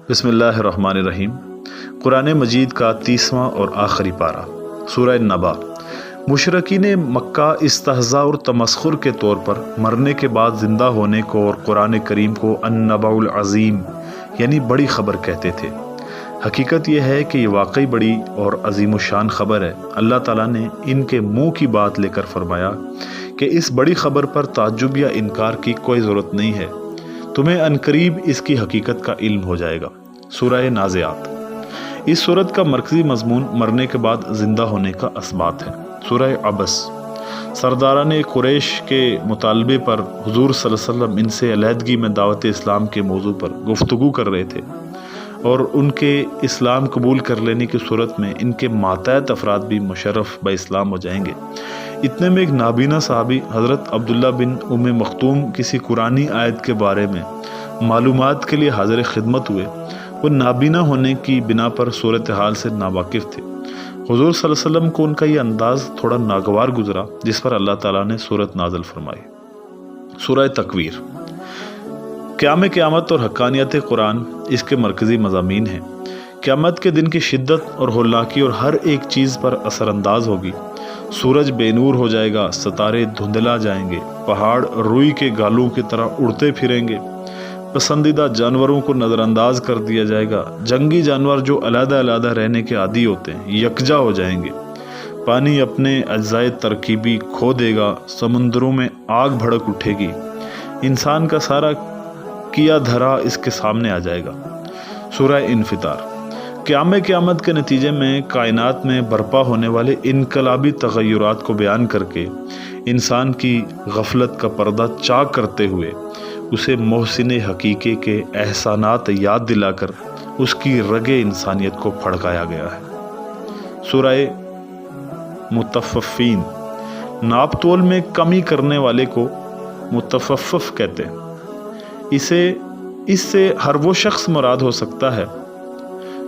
بسم اللہ الرحمن الرحیم۔ قرآن مجید کا 30واں اور آخری پارہ، سورہ نبا۔ مشرکین مکہ استہزاء اور تمسخر کے طور پر مرنے کے بعد زندہ ہونے کو اور قرآن کریم کو النبأ العظیم یعنی بڑی خبر کہتے تھے۔ حقیقت یہ ہے کہ یہ واقعی بڑی اور عظیم الشان خبر ہے۔ اللہ تعالیٰ نے ان کے منہ کی بات لے کر فرمایا کہ اس بڑی خبر پر تعجب یا انکار کی کوئی ضرورت نہیں ہے، تمہیں عنقریب اس کی حقیقت کا علم ہو جائے گا۔ سورہ نازعات۔ اس سورت کا مرکزی مضمون مرنے کے بعد زندہ ہونے کا اثبات ہے۔ سورہ عبس۔ سرداران قریش کے مطالبے پر حضور صلی اللہ علیہ وسلم ان سے علیحدگی میں دعوت اسلام کے موضوع پر گفتگو کر رہے تھے، اور ان کے اسلام قبول کر لینے کی صورت میں ان کے ماتحت افراد بھی مشرف با اسلام ہو جائیں گے۔ اتنے میں ایک نابینا صحابی حضرت عبداللہ بن ام مختوم کسی قرآنی آیت کے بارے میں معلومات کے لیے حاضر خدمت ہوئے۔ وہ نابینا ہونے کی بنا پر صورتحال سے ناواقف تھے۔ حضور صلی اللہ علیہ وسلم کو ان کا یہ انداز تھوڑا ناگوار گزرا، جس پر اللہ تعالیٰ نے سورت نازل فرمائی۔ سورہ تکویر۔ قیامت اور حقانیت قرآن اس کے مرکزی مضامین ہیں۔ قیامت کے دن کی شدت اور ہولناکی اور ہر ایک چیز پر اثر انداز ہوگی۔ سورج بے نور ہو جائے گا، ستارے دھندلا جائیں گے، پہاڑ روئی کے گالوں کی طرح اڑتے پھریں گے، پسندیدہ جانوروں کو نظر انداز کر دیا جائے گا، جنگی جانور جو علیحدہ علیحدہ رہنے کے عادی ہوتے ہیں یکجا ہو جائیں گے، پانی اپنے اجزائے ترکیبی کھو دے گا، سمندروں میں آگ بھڑک اٹھے گی، انسان کا سارا کیا دھرا اس کے سامنے آ جائے گا۔ سورہ انفطار۔ قیامت کے نتیجے میں کائنات میں برپا ہونے والے انقلابی تغیرات کو بیان کر کے انسان کی غفلت کا پردہ چاک کرتے ہوئے اسے محسن حقیقی کے احسانات یاد دلا کر اس کی رگ انسانیت کو پھڑکایا گیا ہے۔ سورہ متففین۔ ناپ تول میں کمی کرنے والے کو متففف کہتے ہیں۔ اس سے ہر وہ شخص مراد ہو سکتا ہے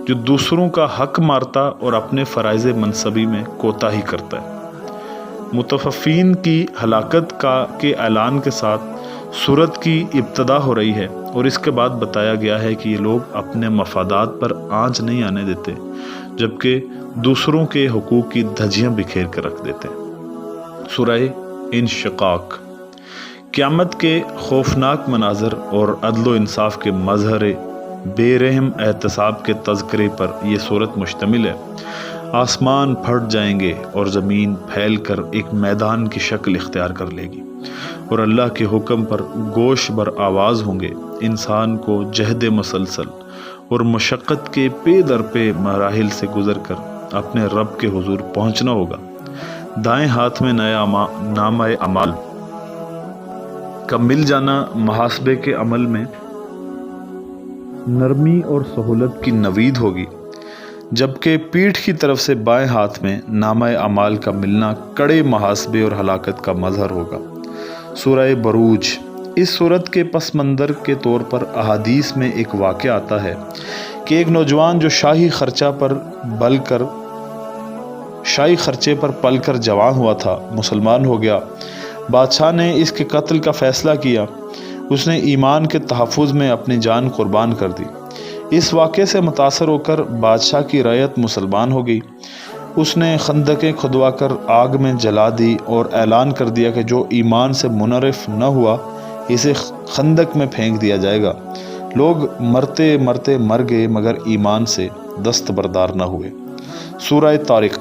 جو دوسروں کا حق مارتا اور اپنے فرائض منصبی میں کوتاہی کرتا ہے۔ متففین کی ہلاکت کے اعلان کے ساتھ سورت کی ابتدا ہو رہی ہے، اور اس کے بعد بتایا گیا ہے کہ یہ لوگ اپنے مفادات پر آنچ نہیں آنے دیتے، جبکہ دوسروں کے حقوق کی دھجیاں بکھیر کر رکھ دیتے ہیں۔ سورہ انشقاق۔ قیامت کے خوفناک مناظر اور عدل و انصاف کے مظہر بے رحم احتساب کے تذکرے پر یہ صورت مشتمل ہے۔ آسمان پھٹ جائیں گے اور زمین پھیل کر ایک میدان کی شکل اختیار کر لے گی، اور اللہ کے حکم پر گوش بر آواز ہوں گے۔ انسان کو جہد مسلسل اور مشقت کے پے در پے مراحل سے گزر کر اپنے رب کے حضور پہنچنا ہوگا۔ دائیں ہاتھ میں نیا نامہ اعمال کا مل جانا محاسبے کے عمل میں نرمی اور سہولت کی نوید ہوگی، جبکہ پیٹھ کی طرف سے بائیں ہاتھ میں نامہ اعمال کا ملنا کڑے محاسبے اور ہلاکت کا مظہر ہوگا۔ سورہ بروج۔ اس صورت کے پس منظر کے طور پر احادیث میں ایک واقعہ آتا ہے کہ ایک نوجوان جو شاہی خرچے پر پل کر جوان ہوا تھا مسلمان ہو گیا۔ بادشاہ نے اس کے قتل کا فیصلہ کیا۔ اس نے ایمان کے تحفظ میں اپنی جان قربان کر دی۔ اس واقعے سے متاثر ہو کر بادشاہ کی رعیت مسلمان ہو گئی۔ اس نے خندقیں کھدوا کر آگ میں جلا دی اور اعلان کر دیا کہ جو ایمان سے منحرف نہ ہوا اسے خندق میں پھینک دیا جائے گا۔ لوگ مرتے مرتے مر گئے مگر ایمان سے دستبردار نہ ہوئے۔ سورہ طارق۔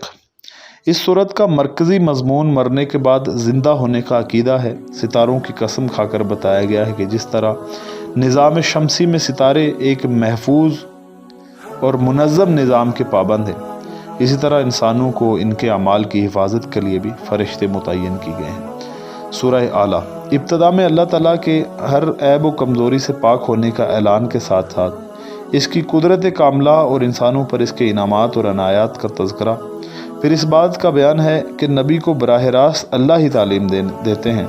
اس سورت کا مرکزی مضمون مرنے کے بعد زندہ ہونے کا عقیدہ ہے۔ ستاروں کی قسم کھا کر بتایا گیا ہے کہ جس طرح نظام شمسی میں ستارے ایک محفوظ اور منظم نظام کے پابند ہیں، اسی طرح انسانوں کو ان کے اعمال کی حفاظت کے لیے بھی فرشتے متعین کی گئے ہیں۔ سورہ اعلیٰ۔ ابتدا میں اللہ تعالیٰ کے ہر عیب و کمزوری سے پاک ہونے کا اعلان کے ساتھ ساتھ اس کی قدرت کاملہ اور انسانوں پر اس کے انعامات اور عنایات کا تذکرہ، پھر اس بات کا بیان ہے کہ نبی کو براہ راست اللہ ہی تعلیم دیتے ہیں،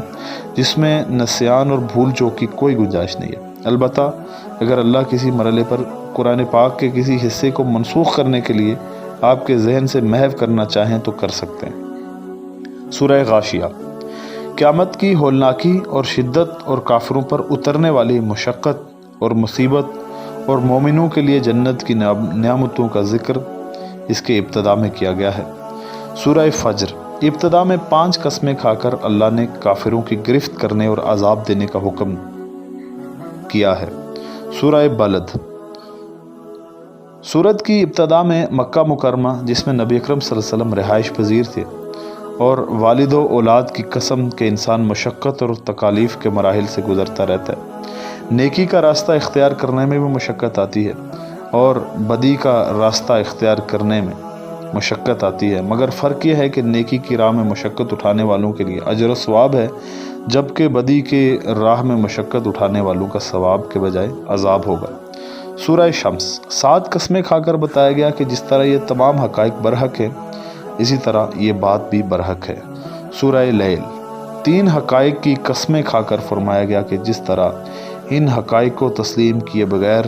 جس میں نسیان اور بھول چوک کی کوئی گنجائش نہیں ہے۔ البتہ اگر اللہ کسی مرحلے پر قرآن پاک کے کسی حصے کو منسوخ کرنے کے لیے آپ کے ذہن سے محو کرنا چاہیں تو کر سکتے ہیں۔ سورہ غاشیہ۔ قیامت کی ہولناکی اور شدت اور کافروں پر اترنے والی مشقت اور مصیبت اور مومنوں کے لیے جنت کی نعمتوں کا ذکر اس کے ابتدا میں کیا گیا ہے۔ سورہ فجر، ابتدا میں 5 قسمیں کھا کر اللہ نے کافروں کی گرفت کرنے اور عذاب دینے کا حکم کیا ہے۔ سورہ بلد، سورت کی ابتدا میں مکہ مکرمہ جس میں نبی اکرم صلی اللہ علیہ وسلم رہائش پذیر تھے، اور والد و اولاد کی قسم کہ انسان مشقت اور تکالیف کے مراحل سے گزرتا رہتا ہے۔ نیکی کا راستہ اختیار کرنے میں بھی مشقت آتی ہے اور بدی کا راستہ اختیار کرنے میں مشقت آتی ہے، مگر فرق یہ ہے کہ نیکی کی راہ میں مشقت اٹھانے والوں کے لیے اجر و ثواب ہے، جبکہ بدی کے راہ میں مشقت اٹھانے والوں کا ثواب کے بجائے عذاب ہوگا۔ سورہ شمس، 7 قسمیں کھا کر بتایا گیا کہ جس طرح یہ تمام حقائق برحق ہیں، اسی طرح یہ بات بھی برحق ہے۔ سورہ لیل، 3 حقائق کی قسمیں کھا کر فرمایا گیا کہ جس طرح ان حقائق کو تسلیم کیے بغیر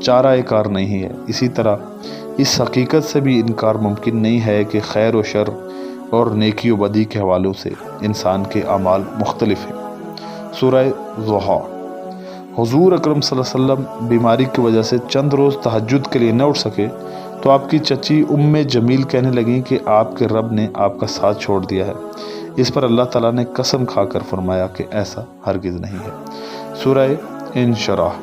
چارہ کار نہیں ہے، اسی طرح اس حقیقت سے بھی انکار ممکن نہیں ہے کہ خیر و شر اور نیکی و بدی کے حوالوں سے انسان کے اعمال مختلف ہیں۔ سورہ ضحیٰ، حضور اکرم صلی اللہ علیہ وسلم بیماری کی وجہ سے چند روز تہجد کے لیے نہ اٹھ سکے تو آپ کی چچی ام جمیل کہنے لگیں کہ آپ کے رب نے آپ کا ساتھ چھوڑ دیا ہے۔ اس پر اللہ تعالیٰ نے قسم کھا کر فرمایا کہ ایسا ہرگز نہیں ہے۔ سورہ انشراح،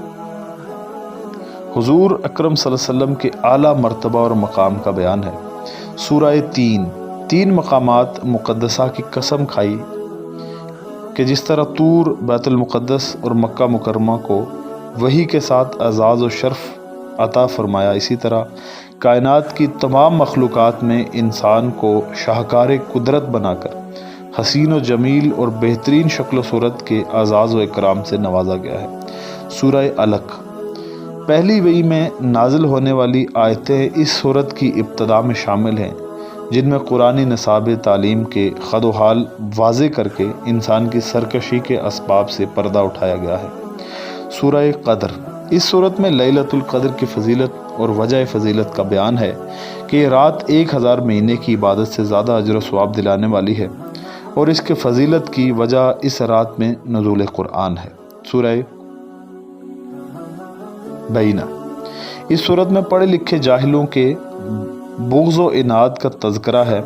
حضور اکرم صلی اللہ علیہ وسلم کے اعلیٰ مرتبہ اور مقام کا بیان ہے۔ سورہ تین مقامات مقدسہ کی قسم کھائی کہ جس طرح طور، بیت المقدس اور مکہ مکرمہ کو وحی کے ساتھ اعزاز و شرف عطا فرمایا، اسی طرح کائنات کی تمام مخلوقات میں انسان کو شاہکار قدرت بنا کر حسین و جمیل اور بہترین شکل و صورت کے اعزاز و اکرام سے نوازا گیا ہے۔ سورہ علق، پہلی وحی میں نازل ہونے والی آیتیں اس سورت کی ابتدا میں شامل ہیں، جن میں قرآنی نصاب تعلیم کے خد و حال واضح کر کے انسان کی سرکشی کے اسباب سے پردہ اٹھایا گیا ہے۔ سورہ قدر، اس صورت میں لیلۃ القدر کی فضیلت اور وجہ فضیلت کا بیان ہے کہ یہ رات 1000 مہینے کی عبادت سے زیادہ اجر و ثواب دلانے والی ہے، اور اس کے فضیلت کی وجہ اس رات میں نزول قرآن ہے۔ سورہ بینہ، اس صورت میں پڑھے لکھے جاہلوں کے بغض و عناد کا تذکرہ ہے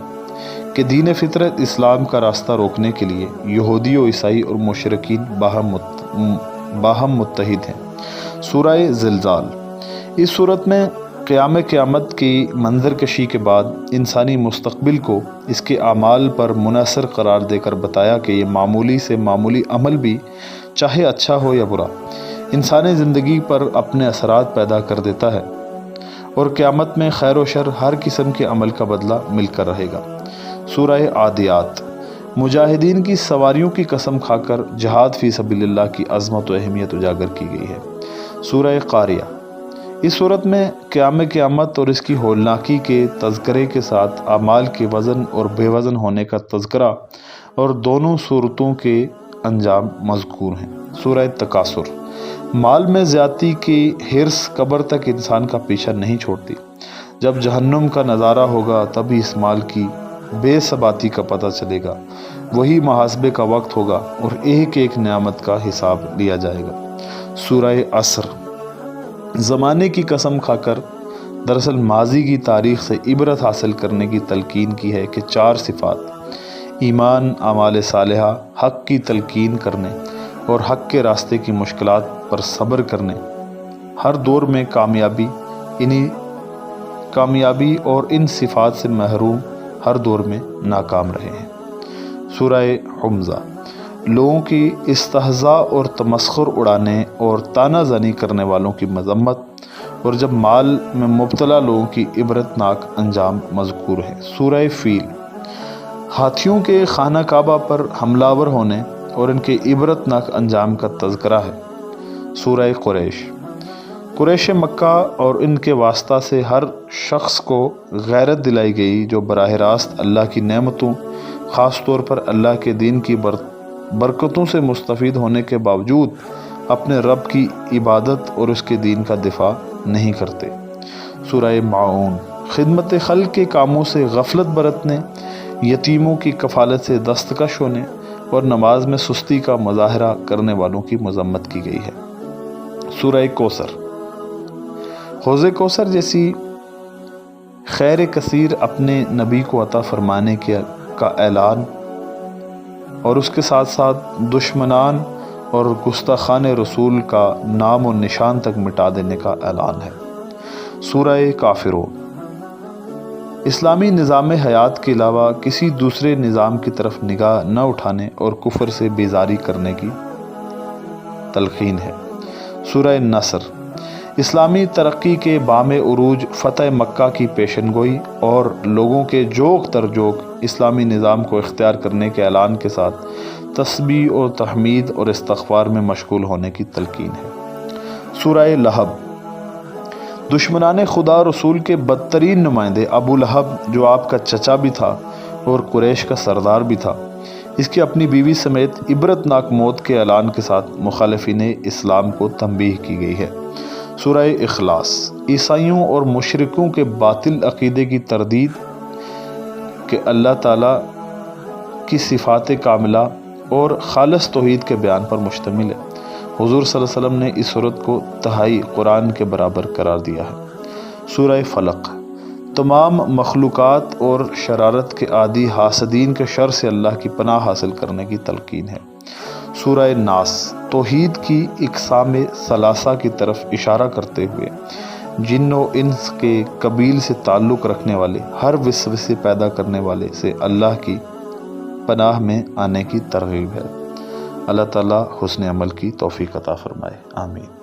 کہ دین فطرت اسلام کا راستہ روکنے کے لیے یہودی و عیسائی اور مشرکین باہم متحد ہیں۔ سورہ زلزال، اس صورت میں قیامت کی منظر کشی کے بعد انسانی مستقبل کو اس کے اعمال پر منحصر قرار دے کر بتایا کہ یہ معمولی سے معمولی عمل بھی چاہے اچھا ہو یا برا انسانی زندگی پر اپنے اثرات پیدا کر دیتا ہے، اور قیامت میں خیر و شر ہر قسم کے عمل کا بدلہ مل کر رہے گا۔ سورہ عادیات، مجاہدین کی سواریوں کی قسم کھا کر جہاد فی سبیل اللہ کی عظمت و اہمیت اجاگر کی گئی ہے۔ سورہ قاریہ، اس صورت میں قیامت اور اس کی ہولناکی کے تذکرے کے ساتھ اعمال کے وزن اور بے وزن ہونے کا تذکرہ اور دونوں صورتوں کے انجام مذکور ہیں۔ سورہ تکاثر، مال میں زیادتی کی حرص قبر تک انسان کا پیچھا نہیں چھوڑتی۔ جب جہنم کا نظارہ ہوگا تبھی اس مال کی بے ثباتی کا پتہ چلے گا، وہی محاسبے کا وقت ہوگا اور ایک ایک نعمت کا حساب لیا جائے گا۔ سورہ عصر، زمانے کی قسم کھا کر دراصل ماضی کی تاریخ سے عبرت حاصل کرنے کی تلقین کی ہے کہ 4 صفات، ایمان، اعمال صالحہ، حق کی تلقین کرنے اور حق کے راستے کی مشکلات پر صبر کرنے، ہر دور میں کامیابی اور ان صفات سے محروم ہر دور میں ناکام رہے ہیں۔ سورہ حمزہ، لوگوں کی استہزاء اور تمسخر اڑانے اور تانا زنی کرنے والوں کی مذمت اور جب مال میں مبتلا لوگوں کی عبرتناک انجام مذکور ہے۔ سورہ فیل، ہاتھیوں کے خانہ کعبہ پر حملہ آور ہونے اور ان کے عبرتناک انجام کا تذکرہ ہے۔ سورہ قریش مکہ اور ان کے واسطہ سے ہر شخص کو غیرت دلائی گئی جو براہ راست اللہ کی نعمتوں، خاص طور پر اللہ کے دین کی برکتوں سے مستفید ہونے کے باوجود اپنے رب کی عبادت اور اس کے دین کا دفاع نہیں کرتے۔ سورہ معون، خدمت خلق کے کاموں سے غفلت برتنے، یتیموں کی کفالت سے دستکش ہونے اور نماز میں سستی کا مظاہرہ کرنے والوں کی مذمت کی گئی ہے۔ سورہ کوثر، حوض کوثر جیسی خیر کثیر اپنے نبی کو عطا فرمانے کا اعلان اور اس کے ساتھ ساتھ دشمنان اور گستاخان رسول کا نام و نشان تک مٹا دینے کا اعلان ہے۔ سورہ کافرون اسلامی نظام حیات کے علاوہ کسی دوسرے نظام کی طرف نگاہ نہ اٹھانے اور کفر سے بیزاری کرنے کی تلقین ہے۔ سورہ نصر اسلامی ترقی کے بام عروج فتح مکہ کی پیشن گوئی اور لوگوں کے جوق در جوق اسلامی نظام کو اختیار کرنے کے اعلان کے ساتھ تسبیح اور تحمید اور استغفار میں مشغول ہونے کی تلقین ہے۔ سورہ لہب دشمنان خدا رسول کے بدترین نمائندے ابو لہب جو آپ کا چچا بھی تھا اور قریش کا سردار بھی تھا، اس کی اپنی بیوی سمیت عبرتناک موت کے اعلان کے ساتھ مخالفین اسلام کو تنبیہ کی گئی ہے۔ سورہ اخلاص عیسائیوں اور مشرکوں کے باطل عقیدے کی تردید کہ اللہ تعالیٰ کی صفات کاملہ اور خالص توحید کے بیان پر مشتمل ہے۔ حضور صلی اللہ علیہ وسلم نے اس صورت کو تہائی قرآن کے برابر قرار دیا ہے۔ سورہ فلق تمام مخلوقات اور شرارت کے عادی حاسدین کے شر سے اللہ کی پناہ حاصل کرنے کی تلقین ہے۔ سورہ ناس توحید کی اقسام ثلاثہ کی طرف اشارہ کرتے ہوئے جن و انس کے قبیل سے تعلق رکھنے والے ہر وسوسے پیدا کرنے والے سے اللہ کی پناہ میں آنے کی ترغیب ہے۔ اللہ تعالیٰ حسن عمل کی توفیق عطا فرمائے، آمین۔